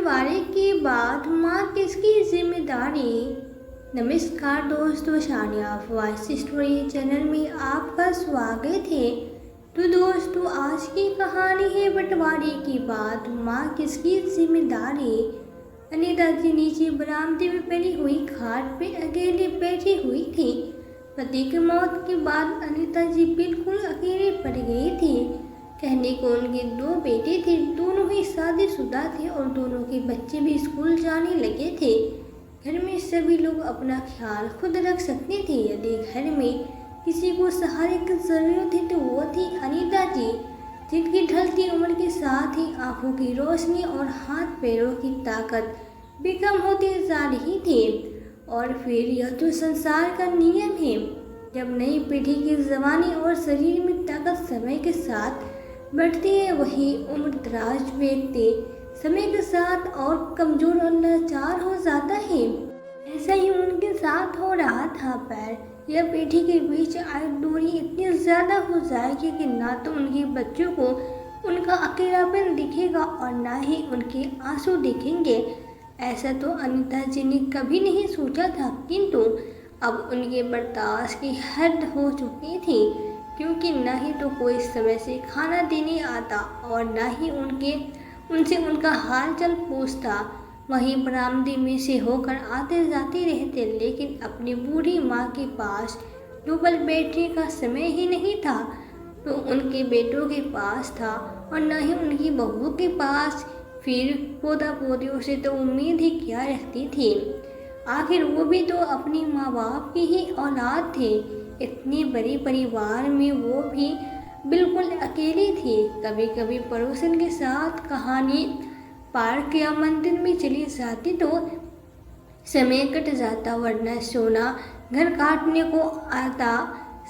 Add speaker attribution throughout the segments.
Speaker 1: बंटवारे के बाद माँ किसकी जिम्मेदारी। नमस्कार दोस्तों, शानिया वॉइस स्टोरी चैनल में आपका स्वागत है। तो दोस्तों, आज की कहानी है बंटवारे के बाद माँ किसकी जिम्मेदारी। अनीता जी नीचे बरामदे में पड़ी हुई खाट पे अकेले बैठी हुई थी। पति की मौत के बाद अनीता जी बिल्कुल अकेले पड़ गई थी। कहने को उनके 2 बेटे थे, दोनों ही शादीशुदा थे और दोनों के बच्चे भी स्कूल जाने लगे थे। घर में सभी लोग अपना ख्याल खुद रख सकते थे। यदि घर में किसी को सहारे की जरूरत है तो वो थी अनीता जी, जिनकी ढलती उम्र के साथ ही आंखों की रोशनी और हाथ पैरों की ताकत भी कम होती जा रही थी। और फिर यह तो संसार का नियम है, जब नई पीढ़ी की जवानी और शरीर में ताकत समय के साथ बढ़ती है, वही उम्र दराज व्यक्ति समय के साथ और कमजोर और लाचार हो जाता है। ऐसा ही उनके साथ हो रहा था। पर यह पीढ़ी के बीच आय दूरी इतनी ज्यादा हो जाएगी कि ना तो उनके बच्चों को उनका अकेलापन दिखेगा और ना ही उनके आंसू दिखेंगे। ऐसा तो अनीता जी ने कभी नहीं सोचा था, किंतु अब उनके बर्दाश्त की हद हो चुकी थी, क्योंकि न ही तो कोई समय से खाना देने आता और न ही उनसे उनका हाल चाल पूछता। वहीं बरामदे में से होकर आते जाते रहते, लेकिन अपनी बूढ़ी माँ के पास डबल बैठने का समय ही नहीं था। तो उनके बेटों के पास था और न ही उनकी बहुओं के पास। फिर पोता पोतियों से तो उम्मीद ही क्या रखती थी। आखिर वो भी तो अपनी माँ बाप की ही औलाद थे। इतनी बड़ी परिवार में वो भी बिल्कुल अकेली थी। कभी कभी पड़ोसन के साथ कहानी पार्क या मंदिर में चली जाती तो समय कट जाता, वरना सोना घर काटने को आता।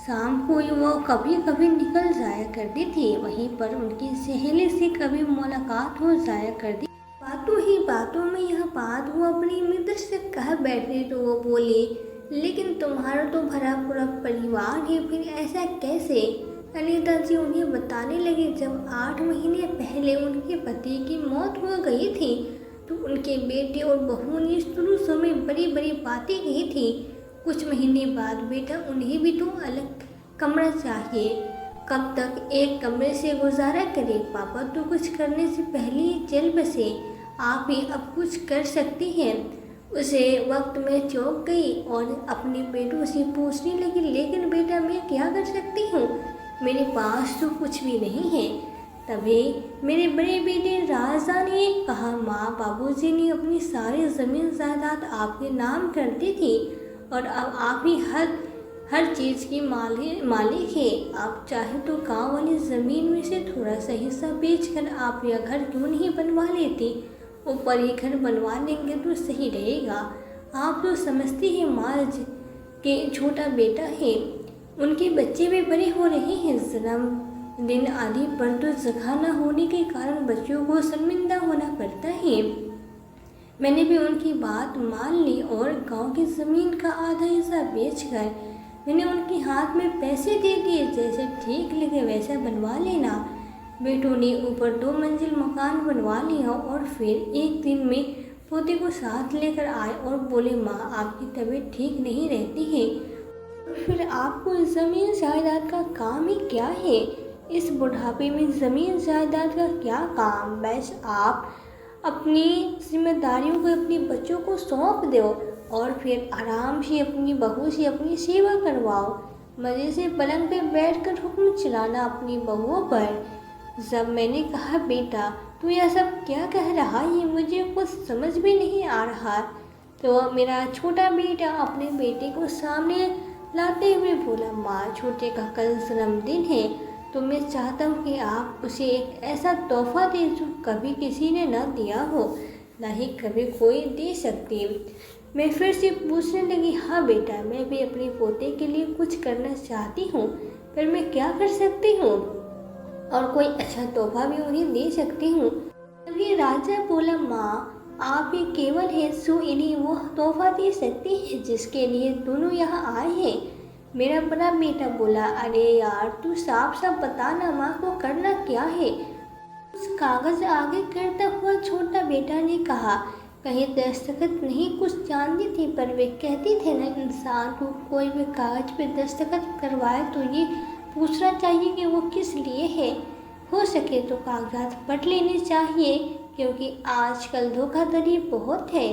Speaker 1: शाम को वो कभी कभी निकल जाया करती थी। वहीं पर उनकी सहेली से कभी मुलाकात हो जाया करती। बातों ही बातों में यह बात वो अपनी मित्र से कह बैठे तो वो बोली, लेकिन तुम्हारा तो भरा पूरा परिवार है, फिर ऐसा कैसे। अनीता जी उन्हें बताने लगे, जब 8 महीने पहले उनके पति की मौत हो गई थी तो उनके बेटे और बहू ने शुरू में बड़ी बड़ी बातें की थी। कुछ महीने बाद बेटा उन्हें भी तो अलग कमरा चाहिए, कब तक एक कमरे से गुजारा करे। पापा तो कुछ करने से पहले ही चल बसे, आप ही अब कुछ कर सकती हैं। उसे वक्त में चौंक गई और अपने बेटों से पूछने लगी, लेकिन बेटा मैं क्या कर सकती हूँ, मेरे पास तो कुछ भी नहीं है। तभी मेरे बड़े बेटे राजा ने कहा, माँ बाबूजी ने अपनी सारी जमीन जायदाद आपके नाम कर दी थी और अब आप ही हर चीज़ की मालिक है। आप चाहे तो गाँव वाली ज़मीन में से थोड़ा सा हिस्सा बेचकर आप यह घर क्यों नहीं बनवा लेती। ऊपर ये घर बनवा लेंगे तो सही रहेगा। आप तो समझती हैं माँ के छोटा बेटा है, उनके बच्चे भी बड़े हो रहे हैं। जन्मदिन आदि पर तो जगह न होने के कारण बच्चों को शर्मिंदा होना पड़ता है। मैंने भी उनकी बात मान ली और गांव की ज़मीन का आधा हिस्सा बेचकर मैंने उनके हाथ में पैसे दे दिए। जैसे ठीक लगे वैसा बनवा लेना। बेटों ने ऊपर 2 मंजिल मकान बनवा लिया और फिर एक दिन में पोते को साथ लेकर आए और बोले, माँ आपकी तबीयत ठीक नहीं रहती है, फिर आपको ज़मीन जायदाद का काम ही क्या है। इस बुढ़ापे में ज़मीन जायदाद का क्या काम, बस आप अपनी जिम्मेदारियों को अपने बच्चों को सौंप दो और फिर आराम से अपनी बहू से अपनी सेवा करवाओ। मज़े से पलंग पे बैठकर हुक्म चलाना अपनी बहुओं पर। जब मैंने कहा, बेटा तू यह सब क्या कह रहा है, मुझे कुछ समझ भी नहीं आ रहा, तो मेरा छोटा बेटा अपने बेटे को सामने लाते हुए बोला, माँ छोटे का कल जन्मदिन है तो मैं चाहता हूँ कि आप उसे एक ऐसा तोहफा दें जो कभी किसी ने न दिया हो, ना ही कभी कोई दे सकती। मैं फिर से पूछने लगी, हाँ बेटा मैं भी अपने पोते के लिए कुछ करना चाहती हूँ, पर मैं क्या कर सकती हूँ और कोई अच्छा तोहफा भी उन्हें दे सकती हूँ। तभी राजा बोला, माँ आप ही केवल है सो इन्हें वो तोहफा दे सकती है जिसके लिए दोनों यहाँ आए हैं। मेरा बड़ा बेटा बोला, अरे यार तू साफ साफ बता ना, माँ को करना क्या है। कागज आगे करता हुआ छोटा बेटा ने कहा, कहीं दस्तखत नहीं कुछ जानती थी, पर वे कहती थे ना, इंसान को कोई भी कागज पे दस्तखत करवाए तो ये पूछना चाहिए कि वो किस लिए है। हो सके तो कागजात पढ़ लेने चाहिए, क्योंकि आजकल धोखाधड़ी बहुत है।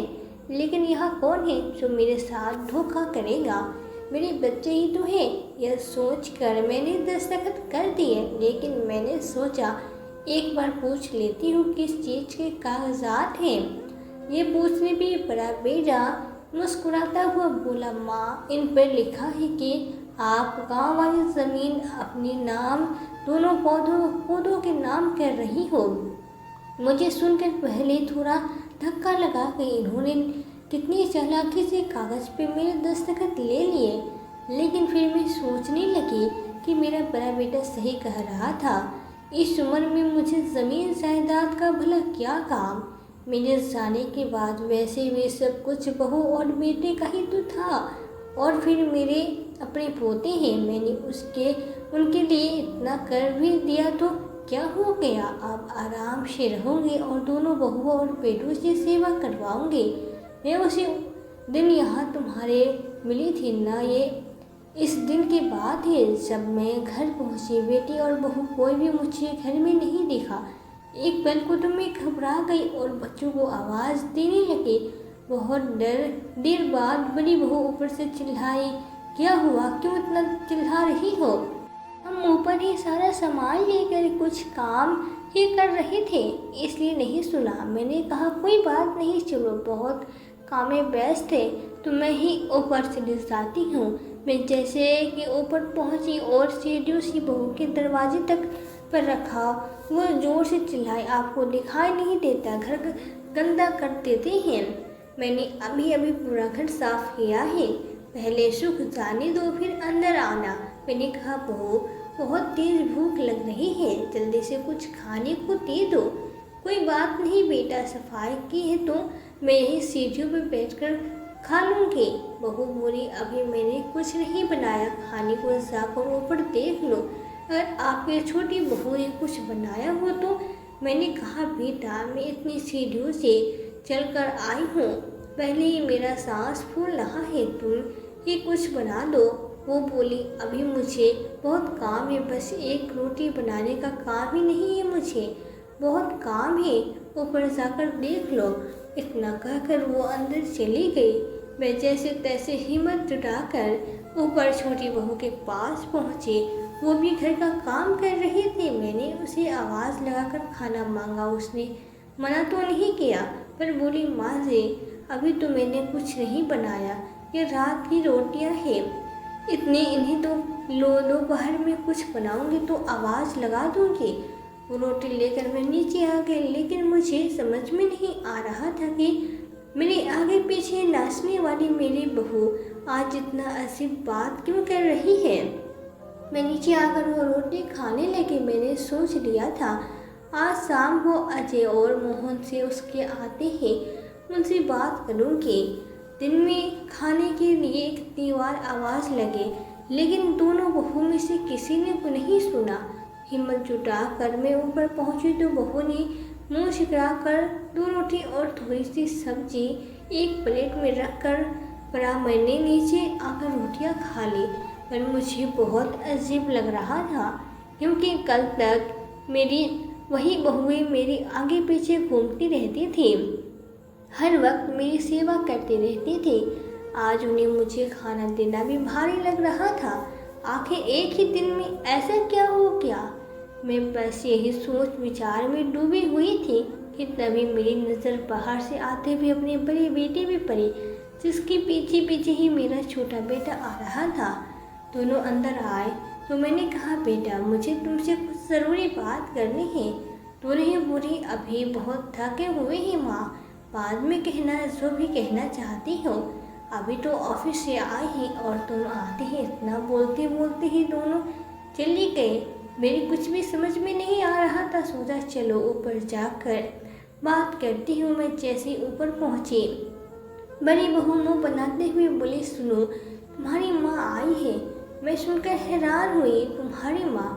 Speaker 1: लेकिन यहाँ कौन है जो मेरे साथ धोखा करेगा? मेरे बच्चे ही तो हैं। यह सोचकर मैंने दस्तखत कर दिए, लेकिन मैंने सोचा एक बार पूछ लेती हूँ किस चीज़ के कागजात हैं। ये पूछने पे बड़ा बेटा मुस्कुराता हुआ बोला, माँ, इन पर लिखा है कि आप गांव वाली ज़मीन अपने नाम, दोनों पौधों के नाम कर रही हो। मुझे सुनकर पहले थोड़ा धक्का लगा कि इन्होंने कितनी चालाकी से कागज़ पे मेरे दस्तखत ले लिए, लेकिन फिर मैं सोचने लगी कि मेरा बड़ा बेटा सही कह रहा था। इस उम्र में मुझे ज़मीन जायदाद का भला क्या काम? मेरे जाने के बाद वैसे भी सब कुछ बहू और बेटे का ही तो था, और फिर मेरे अपने पोते हैं। मैंने उनके लिए इतना कर भी दिया तो क्या हो गया? अब आराम से रहूँगी और दोनों बहुओं और बेटों से सेवा करवाऊँगी। मैं उसी दिन यहाँ तुम्हारे मिली थी ना, ये इस दिन की बात है जब मैं घर पहुँची। बेटी और बहू कोई भी मुझे घर में नहीं दिखा। एक पल को तो मैं घबरा गई और बच्चों को आवाज़ देने लगी। बहुत देर बाद बड़ी बहू ऊपर से चिल्लाई, क्या हुआ? क्यों इतना चिल्ला रही हो? हम ऊपर ही सारा सामान लेकर कुछ काम ही कर रहे थे, इसलिए नहीं सुना। मैंने कहा, कोई बात नहीं, चलो, बहुत काम में व्यस्त थे तो मैं ही ऊपर चली जाती हूँ। मैं जैसे कि ऊपर पहुँची और सीढ़ियों से बहू के दरवाजे तक पर रखा, वो जोर से चिल्लाई, आपको दिखाई नहीं देता? घर गंदा कर देते हैं। मैंने अभी अभी पूरा घर साफ किया है, पहले सुख जाने दो फिर अंदर आना। मैंने कहा, बहू, बहुत तेज भूख लग रही है, जल्दी से कुछ खाने को दे दो। कोई बात नहीं बेटा, सफाई की है तो मैं यही सीढ़ियों पर बैठकर खा लूँगी। बहू बोली, अभी मैंने कुछ नहीं बनाया, खाने को जाकर ऊपर देख लो, अगर आपकी छोटी बहू ने कुछ बनाया हो तो। मैंने कहा, बेटा, मैं इतनी सीढ़ियों से चलकर आई हूँ, पहले ही मेरा सांस फूल रहा है, तुम ही कुछ बना दो। वो बोली, अभी मुझे बहुत काम है, बस एक रोटी बनाने का काम ही नहीं है, मुझे बहुत काम है, ऊपर जाकर देख लो। इतना कहकर वो अंदर चली गई। मैं जैसे तैसे हिम्मत जुटाकर ऊपर छोटी बहू के पास पहुँची। वो भी घर का काम कर रही थी। मैंने उसे आवाज़ लगाकर खाना मांगा, उसने मना तो नहीं किया, पर बोली, माँ जी, अभी तो मैंने कुछ नहीं बनाया, ये रात की रोटियां हैं, इन्हीं तो लो, दोपहर में कुछ बनाऊंगी तो आवाज़ लगा दूंगी। वो रोटी लेकर मैं नीचे आ गई, लेकिन मुझे समझ में नहीं आ रहा था कि मेरे आगे पीछे नाचने वाली मेरी बहू आज इतना अजीब बात क्यों कर रही है। मैं नीचे आकर वो रोटी खाने लगी। मैंने सोच लिया था आज शाम को अजय और मोहन से उसके आते ही उनसे बात करूंगी। दिन में खाने के लिए कितनी बार आवाज़ लगे, लेकिन दोनों बहू में से किसी ने को नहीं सुना। हिम्मत जुटा कर मैं ऊपर पहुंची तो बहू ने मुंह छिपा कर 2 रोटी और थोड़ी सी सब्जी एक प्लेट में रखकर पड़ा। मैंने नीचे आकर रोटियां खा ली, पर मुझे बहुत अजीब लग रहा था, क्योंकि कल तक मेरी वही बहुएं मेरे आगे पीछे घूमती रहती थी, हर वक्त मेरी सेवा करती रहती थी। आज उन्हें मुझे खाना देना भी भारी लग रहा था। आखिर एक ही दिन में ऐसा क्या हो गया? मैं बस यही सोच विचार में डूबी हुई थी कि तभी मेरी नज़र बाहर से आते हुए अपने बड़े बेटे पे पड़ी, जिसके पीछे पीछे ही मेरा छोटा बेटा आ रहा था। दोनों अंदर आए तो मैंने कहा, बेटा, मुझे तुमसे कुछ ज़रूरी बात करनी है। दोनों ही बोली, अभी बहुत थके हुए हैं माँ, बाद में कहना जो भी कहना चाहती हो, अभी तो ऑफिस से आए हैं और तुम आते ही इतना बोलते बोलते ही दोनों चली गए। मेरी कुछ भी समझ में नहीं आ रहा था। सोचा चलो ऊपर जाकर बात करती हूँ। मैं जैसे ऊपर पहुँची, बड़ी बहू मुँह बनाते हुए बोली, सुनो, तुम्हारी माँ आई है। मैं सुनकर हैरान हुई, तुम्हारी माँ?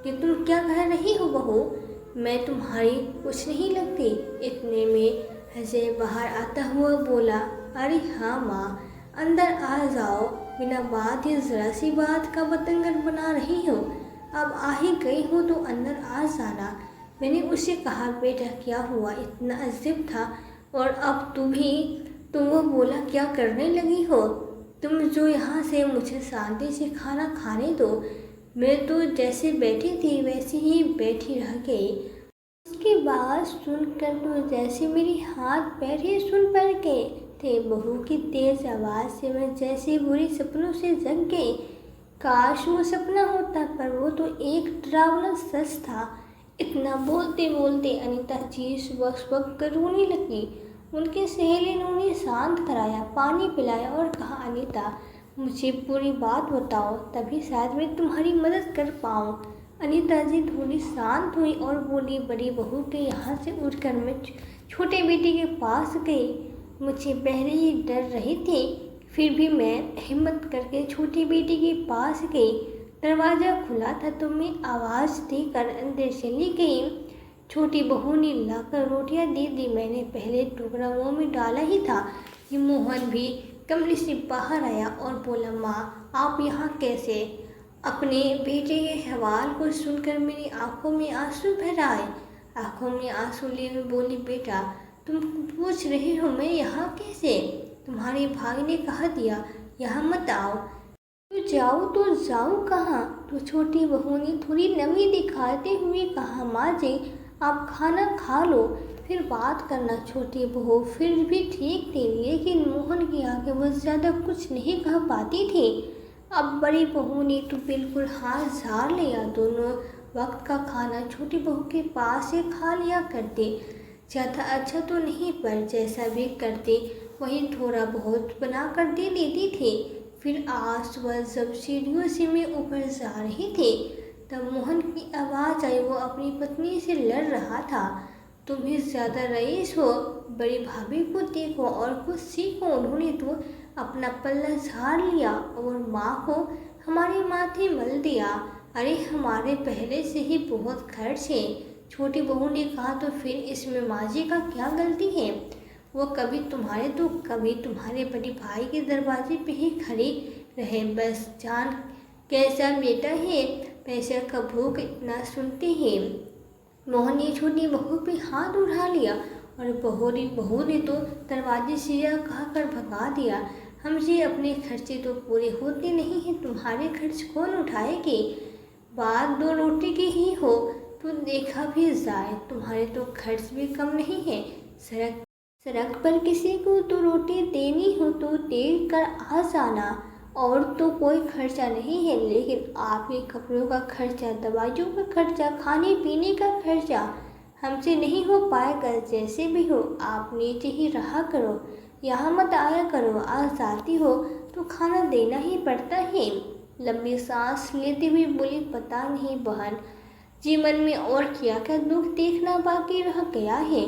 Speaker 1: कि तुम क्या कह रही हो बहू? मैं तुम्हारी कुछ नहीं लगती। इतने में अजय बाहर आता हुआ बोला, अरे हाँ माँ, अंदर आ जाओ, बिना बात ही ज़रा सी बात का बतंगड़ बना रही हो। अब आ ही गई हो तो अंदर आ जाना। मैंने उससे कहा, बेटा क्या हुआ, इतना अजीब था। और अब तुम वो बोला क्या करने लगी हो तुम, जो यहाँ से मुझे शांति से खाना खाने दो। मैं तो जैसे बैठी थी वैसे ही बैठी रह गई। उसकी बात सुनकर तो जैसे मेरे हाथ पैर ही सुन पड़ गए थे। बहू की तेज आवाज़ से मैं जैसे बुरे सपनों से जग गई। काश वो सपना होता, पर वो तो एक डरावना सच था। इतना बोलते बोलते अनीता चीज वक्त कर रोने लगी। उनकी सहेली ने उन्हें शांत कराया, पानी पिलाया और कहा, अनीता मुझे पूरी बात बताओ, तभी शायद मैं तुम्हारी मदद कर पाऊँ। अनीता जी थोड़ी शांत हुई और बोली, बड़ी बहू के यहाँ से उठकर मैं छोटे बेटे के पास गई। मुझे पहले ही डर रही थी, फिर भी मैं हिम्मत करके छोटे बेटे के पास गई। दरवाज़ा खुला था तो मैं आवाज़ देकर अंदर चली गई। छोटी बहू ने लाकर रोटियां दे दी। मैंने पहले टुकड़ा मुँह में डाला ही था कि मोहन भी कमरे से बाहर आया और बोला, माँ आप यहाँ कैसे। अपने बेटे के सवाल को सुनकर मेरी आंखों में आंसू भर आए। आंखों में आंसू लिए बोली, बेटा तुम पूछ रही हो मैं यहाँ कैसे, तुम्हारे भाई ने कहा दिया यहाँ मत आओ। तो जाओ तो जाओ कहाँ। तो छोटी बहू ने थोड़ी नमी दिखाते हुए कहा, माँ जी आप खाना खा लो फिर बात करना। छोटी बहू फिर भी ठीक थी, लेकिन मोहन की आगे वो ज़्यादा कुछ नहीं कह पाती थी। अब बड़ी बहू ने तो बिल्कुल हाथ झाड़ लिया। दोनों वक्त का खाना छोटी बहू के पास से खा लिया करते। ज़्यादा अच्छा तो नहीं, पर जैसा भी करते वही थोड़ा बहुत बना कर दे देती थी। फिर आज सुबह जब सीढ़ियों से मैं ऊपर जा रही थी तब मोहन की आवाज़ आई। वो अपनी पत्नी से लड़ रहा था, तुम ही ज़्यादा रईस हो, बड़ी भाभी को देखो और कुछ सीखो। उन्होंने तो अपना पल्ला झाड़ लिया और माँ को हमारे माथे मल दिया। अरे हमारे पहले से ही बहुत खर्च है। छोटी बहू ने कहा, तो फिर इसमें माँ जी का क्या गलती है। वो कभी तुम्हारे तो कभी तुम्हारे बड़े भाई के दरवाजे पे ही खड़े रहे। बस जान कैसा बेटा है, पैसे का भूख इतना सुनते हैं। मोहन ने छोटी बहू पे हाथ उठा लिया और बहू ने तो दरवाजे से यह कहकर भगा दिया, हमसे अपने खर्चे तो पूरे होते नहीं हैं, तुम्हारे खर्च कौन उठाएगी। बात दो रोटी की ही हो तो देखा भी जाए, तुम्हारे तो खर्च भी कम नहीं है। सड़क पर किसी को तो रोटी देनी हो तो दे कर आ जाना, और तो कोई खर्चा नहीं है। लेकिन आपके कपड़ों का खर्चा, दवाइयों का खर्चा, खाने पीने का खर्चा हमसे नहीं हो पाएगा। जैसे भी हो आप नीचे ही रहा करो, यहाँ मत आया करो। आज जाती हो तो खाना देना ही पड़ता है। लंबी सांस लेते हुए बोली, पता नहीं बहन, जीवन में और क्या क्या दुख देखना बाकी रह गया है,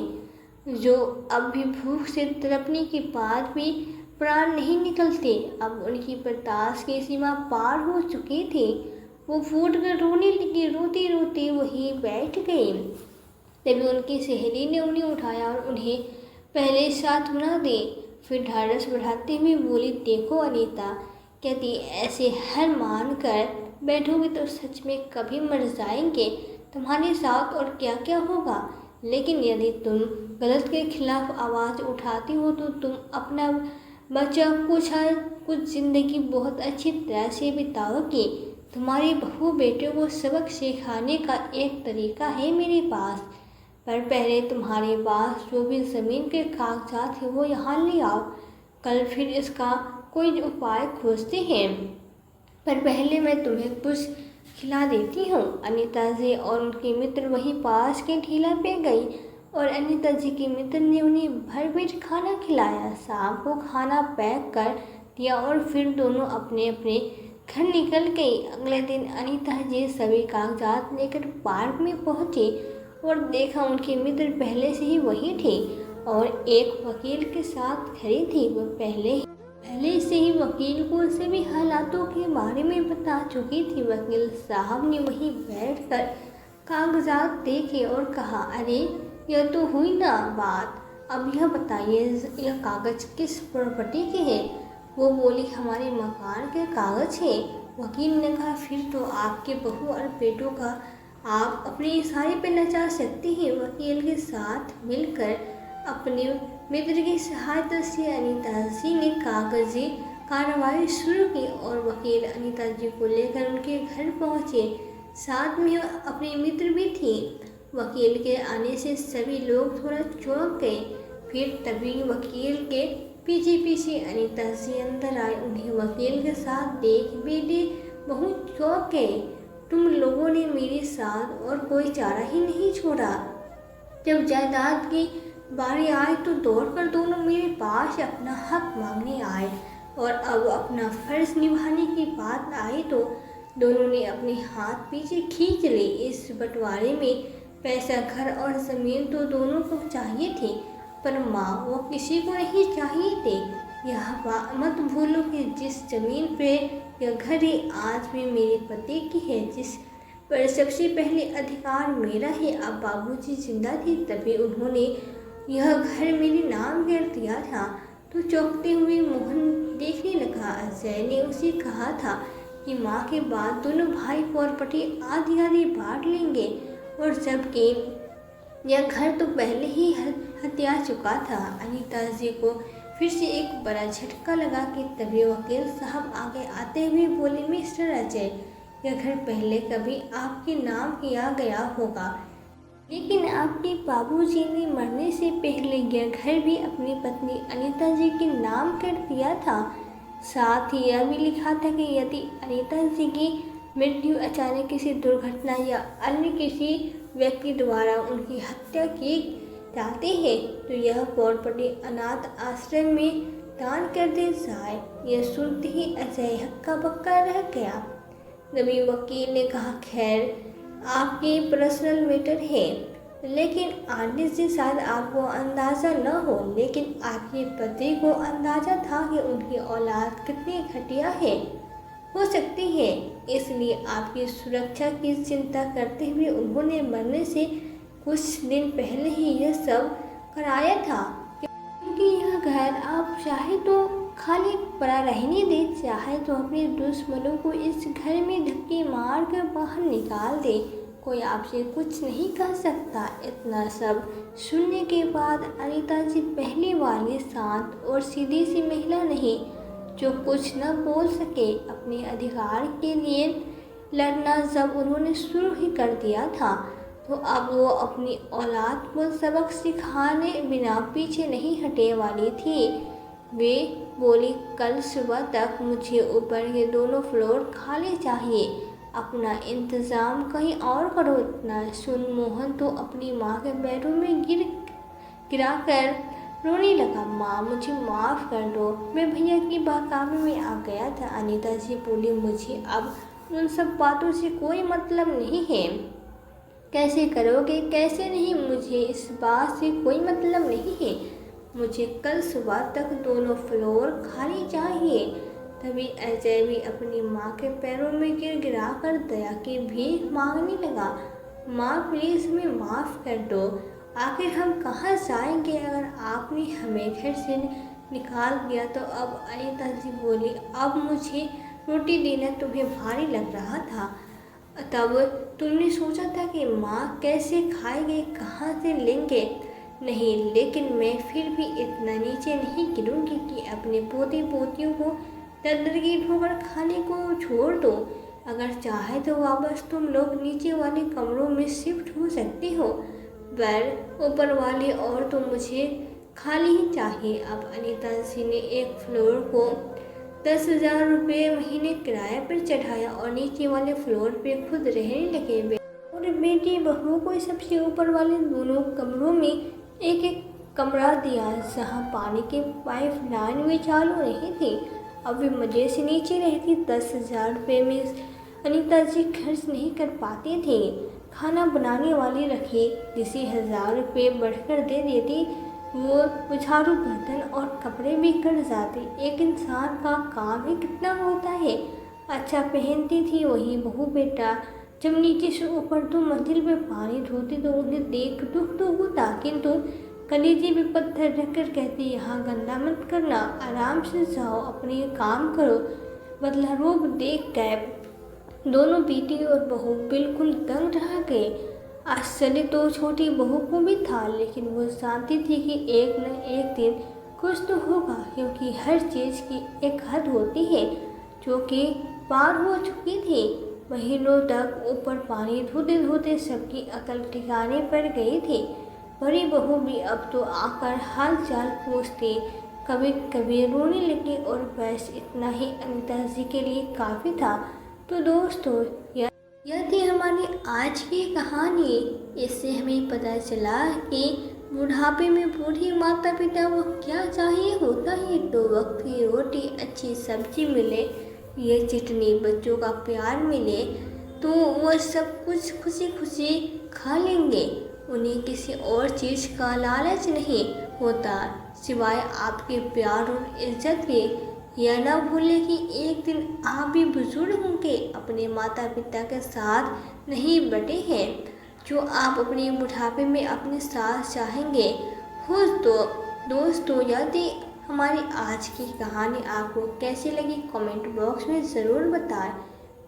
Speaker 1: जो अब भी भूख से तड़पने के बाद भी प्राण नहीं निकलते। अब उनकी बर्दाश्त की सीमा पार हो चुकी थी। वो फूट कर रोने लगी, रोते रोते वहीं बैठ गई। तभी उनकी सहेली ने उन्हें उठाया और उन्हें पहले सांत्वना दी। फिर ढाढ़स बढ़ाते हुए बोली, देखो अनीता, कहती ऐसे हर मान कर बैठोगे तो सच में कभी मर जाएंगे तुम्हारे साथ, और क्या क्या होगा। लेकिन यदि तुम गलत के खिलाफ आवाज़ उठाती हो तो तुम अपना बच्चा कुछ ज़िंदगी बहुत अच्छी तरह से बिताओगी। तुम्हारी बहू बेटे को सबक सिखाने का एक तरीका है मेरे पास, पर पहले तुम्हारे पास जो भी ज़मीन के कागजात हैं वो यहाँ ले आओ। कल फिर इसका कोई उपाय खोजते हैं, पर पहले मैं तुम्हें कुछ खिला देती हूँ। अनीता जी और उनके मित्र वहीं पास के ठेला पे गई और अनीता जी के मित्र ने उन्हें भर पेट खाना खिलाया। शाम को खाना पैक कर दिया और फिर दोनों अपने अपने घर निकल गई। अगले दिन अनीता जी सभी कागजात लेकर पार्क में पहुंची और देखा उनके मित्र पहले से ही वही थे और एक वकील के साथ खड़ी थी। वो पहले से ही वकील को सभी हालातों के बारे में बता चुकी थी। वकील साहब ने वहीं बैठकर कागजात देखे और कहा, अरे यह तो हुई ना बात। अब यह बताइए, यह कागज किस प्रॉपर्टी के हैं? वो बोली, हमारे मकान के कागज हैं। वकील ने कहा, फिर तो आपके बहू और बेटों का आप अपने इशारे पे नचा सकती हैं। वकील के साथ मिलकर अपने मित्र की सहायता से अनीता जी ने कागजी कार्रवाई शुरू की और वकील अनीता जी को लेकर उनके घर पहुंचे। साथ में अपने मित्र भी थे। वकील के आने से सभी लोग थोड़ा चौंक गए। फिर तभी वकील के पीछे पीछे अनीता जी अंदर आए। उन्हें वकील के साथ देख बेटे बहुत चौंक गए। तुम लोगों ने मेरे साथ और कोई चारा ही नहीं छोड़ा। जब जायदाद की बारी आई तो दौड़कर दोनों मेरे पास अपना हक मांगने आए और अब अपना फर्ज निभाने की बात आई तो दोनों ने अपने हाथ पीछे खींच लिए। इस बंटवारे में पैसा, घर और ज़मीन तो दोनों को चाहिए थे, पर माँ वो किसी को नहीं चाहिए थे। यह बात मत भूलो कि जिस ज़मीन पे यह घर है आज भी मेरे पति की है, जिस पर सबसे पहले अधिकार मेरा है। अब बाबूजी जिंदा थे तभी उन्होंने यह घर मेरे नाम कर दिया था। तो चौंकते हुए मोहन देखने लगा। अजय ने उसे कहा था कि माँ के बाद दोनों भाई प्रॉपर्टी आधी आधी बांट लेंगे, और जबकि यह घर तो पहले ही हत्या चुका था। अनीता जी को फिर से एक बड़ा झटका लगा कि तभी वकील साहब आगे आते हुए बोले, मिस्टर अजय, यह घर पहले कभी आपके नाम किया गया होगा, लेकिन आपके बाबूजी ने मरने से पहले यह घर भी अपनी पत्नी अनीता जी के नाम कर दिया था। साथ ही यह भी लिखा था कि यदि अनीता जी की मृत्यु अचानक किसी दुर्घटना या अन्य किसी व्यक्ति द्वारा उनकी हत्या की जाती है तो यह प्रॉपर्टी अनाथ आश्रम में दान कर दी जाए। यह सुनते ही अजय हक्का बक्का रह गया। तभी वकील ने कहा, खैर आपकी पर्सनल मैटर है, लेकिन आंटी जी शायद आपको अंदाज़ा न हो, लेकिन आपके पति को अंदाज़ा था कि उनकी औलाद कितनी घटिया है हो सकती है, इसलिए आपकी सुरक्षा की चिंता करते हुए उन्होंने मरने से कुछ दिन पहले ही यह सब कराया था। क्योंकि यह घर आप चाहे तो खाली पड़ा रहने दे, चाहे तो अपने दुश्मनों को इस घर में धक्के मार कर बाहर निकाल दे, कोई आपसे कुछ नहीं कह सकता। इतना सब सुनने के बाद अनीता जी पहले वाली शांत और सीधी सी महिला नहीं जो कुछ न बोल सके। अपने अधिकार के लिए लड़ना जब उन्होंने शुरू ही कर दिया था तो अब वो अपनी औलाद को सबक सिखाने बिना पीछे नहीं हटने वाली थी। वे बोली, कल सुबह तक मुझे ऊपर के दोनों फ्लोर खाली चाहिए, अपना इंतज़ाम कहीं और करो। इतना सुन मोहन तो अपनी माँ के पैरों में गिरा कर रोने लगा। माँ मुझे माफ़ कर दो, मैं भैया की बहकावे में आ गया था। अनीता जी बोली, मुझे अब उन सब बातों से कोई मतलब नहीं है। कैसे करोगे कैसे नहीं, मुझे इस बात से कोई मतलब नहीं है। मुझे कल सुबह तक दोनों फ्लोर खाली चाहिए। तभी अजय भी अपनी माँ के पैरों में गिरा कर दया की भीख मांगने लगा। माँ प्लीज़ हमें माफ़ कर दो, आखिर हम कहाँ जाएंगे अगर आपने हमें घर से निकाल दिया तो। अब अनीता जी बोली, अब मुझे रोटी देना तुम्हें भारी लग रहा था, तब तुमने सोचा था कि माँ कैसे खाएंगे, कहाँ से लेंगे। नहीं, लेकिन मैं फिर भी इतना नीचे नहीं गिरूंगी कि अपने पोते पोतियों को दर की ठोकर खाने को छोड़ दो। अगर चाहे तो वापस तुम लोग नीचे वाले कमरों में शिफ्ट हो सकते हो, पर ऊपर वाले और तो मुझे खाली ही चाहिए। अब अनीता जी ने एक फ्लोर को 10,000 रुपये महीने किराए पर चढ़ाया और नीचे वाले फ्लोर पे खुद रहने लगे और बेटी बहू को सबसे ऊपर वाले दोनों कमरों में एक एक कमरा दिया जहाँ पानी की पाइप लाइन भी चालू नहीं थी। अब वे मज़े से नीचे रहती। 10,000 रुपये में अनीता जी खर्च नहीं कर पाती थी। खाना बनाने वाली रखी जिसे 1,000 रुपये बढ़कर दे देती, वो झाड़ू बर्तन और कपड़े भी कर जाते। एक इंसान का काम ही कितना होता है। अच्छा पहनती थी वही बहू बेटा जब नीचे से ऊपर तो मंजिल पे पानी धोते तो उन्हें देख दुख तो होता, किंतु कलेजे पे पत्थर रखकर कहते, यहाँ गंदा मत करना, आराम से जाओ, अपने काम करो। बदला रूप देख कर दोनों बेटी और बहू बिल्कुल दंग रह गए। आश्चर्य तो छोटी बहू को भी था, लेकिन वो जानती थी कि एक न एक दिन कुछ तो होगा, क्योंकि हर चीज़ की एक हद होती है, जो कि पार हो चुकी थी। महीनों तक ऊपर पानी धोते धोते सबकी अकल ठिकाने पर गई थी। बड़ी बहू भी अब तो आकर हाल चाल पूछती, कभी कभी रोने लगी, और बस इतना ही अनीता जी के लिए काफ़ी था। तो दोस्तों, यह थी हमारी आज की कहानी। इससे हमें पता चला कि बुढ़ापे में बूढ़ी माता पिता को क्या चाहिए होता है। तो वक्त की रोटी, अच्छी सब्जी मिले, ये चटनी, बच्चों का प्यार मिले, तो वह सब कुछ खुशी खुशी खा लेंगे। उन्हें किसी और चीज़ का लालच नहीं होता सिवाय आपके प्यार और इज्जत के। यह न भूलें कि एक दिन आप भी बुजुर्ग होंगे, अपने माता पिता के साथ नहीं बटे हैं, जो आप अपने बुढ़ापे में अपने साथ चाहेंगे हो। तो दोस्तों, यदि हमारी आज की कहानी आपको कैसी लगी कमेंट बॉक्स में ज़रूर बताएं।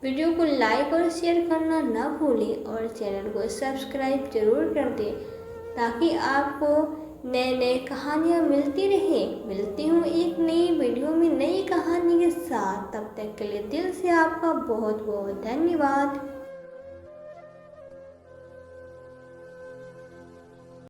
Speaker 1: वीडियो को लाइक और शेयर करना न भूलें और चैनल को सब्सक्राइब जरूर कर दें, ताकि आपको नए नए कहानियाँ मिलती रहे। मिलती हूँ एक नई वीडियो में नई कहानी के साथ। तब तक के लिए दिल से आपका बहुत बहुत धन्यवाद।